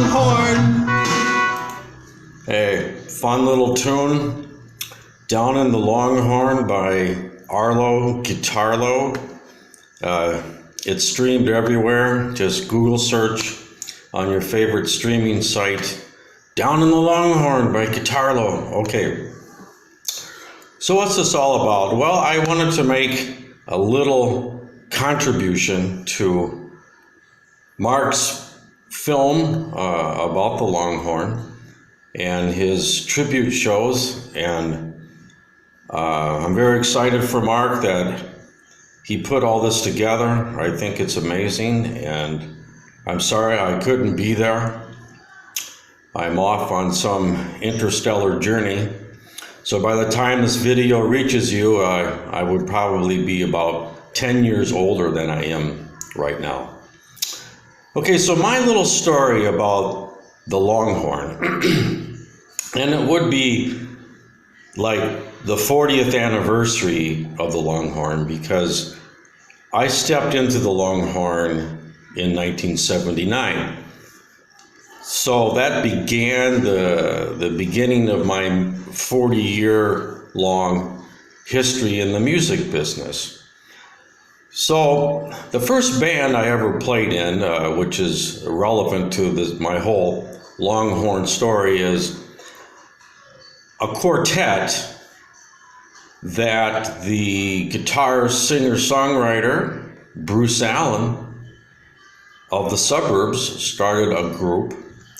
Longhorn. Hey, fun little tune, Down in the Longhorn by Arlo Guitarlo. It's streamed everywhere. Just Google search on your favorite streaming site, Down in the Longhorn by Guitarlo. Okay, so what's this all about? Well, I wanted to make a little contribution to Mark's film about the Longhorn and his tribute shows, and I'm very excited for Mark that he put all this together. I think it's amazing, and I'm sorry I couldn't be there. I'm off on some interstellar journey, so by the time this video reaches you, I would probably be about 10 years older than I am right now. Okay, so my little story about the Longhorn, and it would be like the 40th anniversary of the Longhorn, because I stepped into the Longhorn in 1979. So that began the beginning of my 40-year-long history in the music business. So the first band I ever played in, which is relevant to my whole Longhorn story, is a quartet that the guitar singer-songwriter Bruce Allen of the Suburbs started a group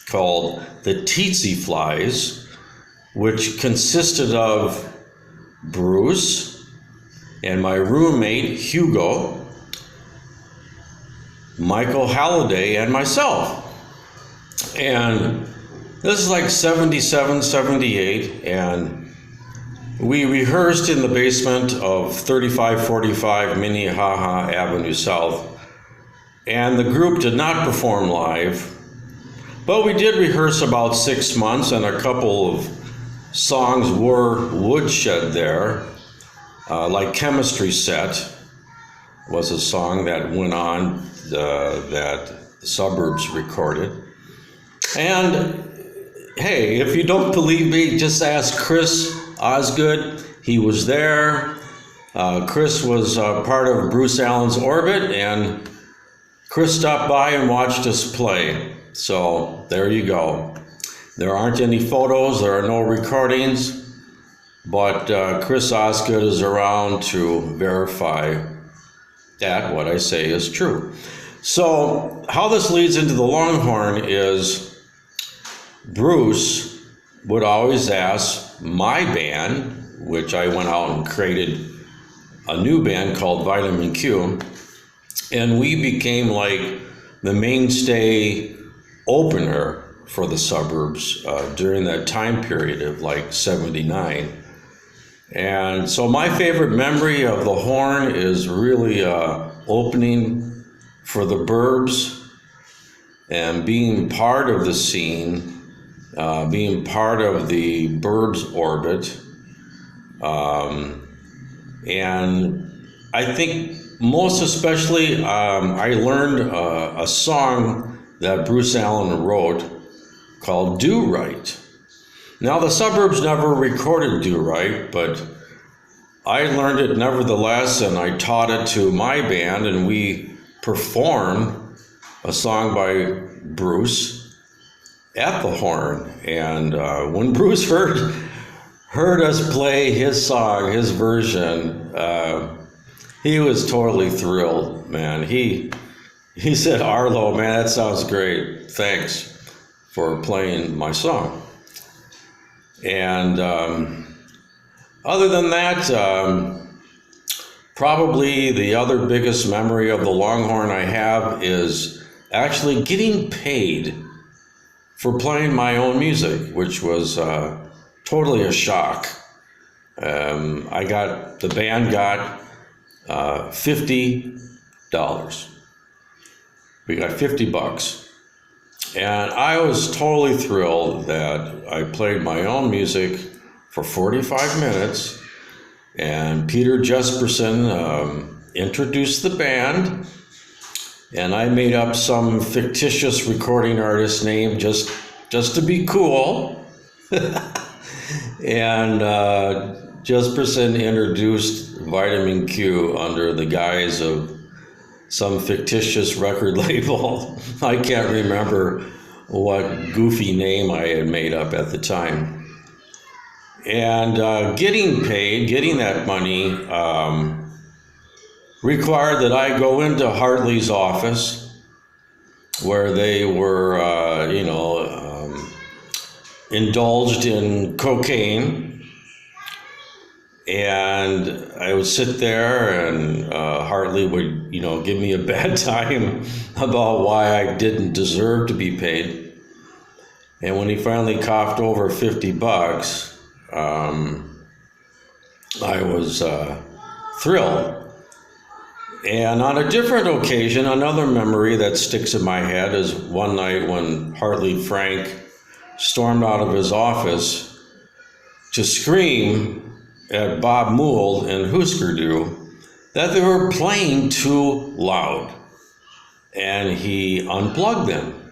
called the Teetzee Flies, which consisted of Bruce and my roommate Hugo, Michael Halliday, and myself. And this is like 77, 78, and we rehearsed in the basement of 3545 Minneapolis Avenue South, and the group did not perform live, but we did rehearse about 6 months, and a couple of songs were woodshed there, like Chemistry Set was a song that went on that the Suburbs recorded. And hey, if you don't believe me, just ask Chris Osgood. He was there. Chris was part of Bruce Allen's orbit, and Chris stopped by and watched us play. So there you go. There aren't any photos, there are no recordings, but Chris Osgood is around to verify that what I say is true. So how this leads into the Longhorn is Bruce would always ask my band, which I went out and created a new band called Vitamin Q, and we became like the mainstay opener for the Suburbs during that time period of like 79. And so my favorite memory of the Horn is really opening for the Burbs and being part of the scene, being part of the Burbs orbit. And I think most especially, I learned a song that Bruce Allen wrote called Do Right. Now, the Suburbs never recorded Do Right, but I learned it nevertheless, and I taught it to my band, and we performed a song by Bruce at the Horn. And when Bruce heard us play his song, his version, he was totally thrilled, man. He said, "Arlo, man, that sounds great. Thanks for playing my song." And other than that, probably the other biggest memory of the Longhorn I have is actually getting paid for playing my own music, which was totally a shock. The band got $50. We got $50. And I was totally thrilled that I played my own music for 45 minutes, and Peter Jesperson introduced the band, And I made up some fictitious recording artist name just to be cool. And Jesperson introduced Vitamin Q under the guise of some fictitious record label. I can't remember what goofy name I had made up at the time. And getting that money required that I go into Hartley's office, where they were, indulged in cocaine. And I would sit there, and Hartley would, give me a bad time about why I didn't deserve to be paid. And when he finally coughed over $50, I was thrilled. And on a different occasion, another memory that sticks in my head is one night when Hartley Frank stormed out of his office to scream at Bob Mould and Husker that they were playing too loud, and he unplugged them.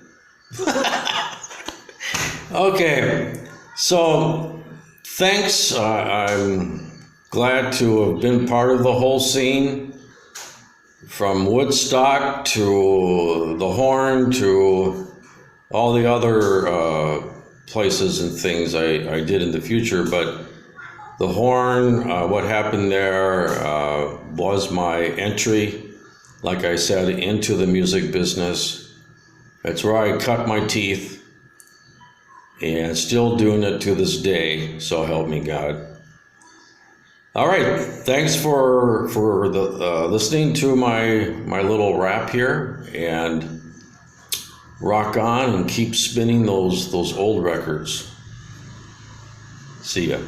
Okay, so thanks. I'm glad to have been part of the whole scene, from Woodstock to the Horn to all the other places and things I did in the future. But the Horn, what happened there was my entry, like I said, into the music business. It's where I cut my teeth, and still doing it to this day, so help me God. All right, thanks for listening to my little rap here, and rock on and keep spinning those old records. See ya.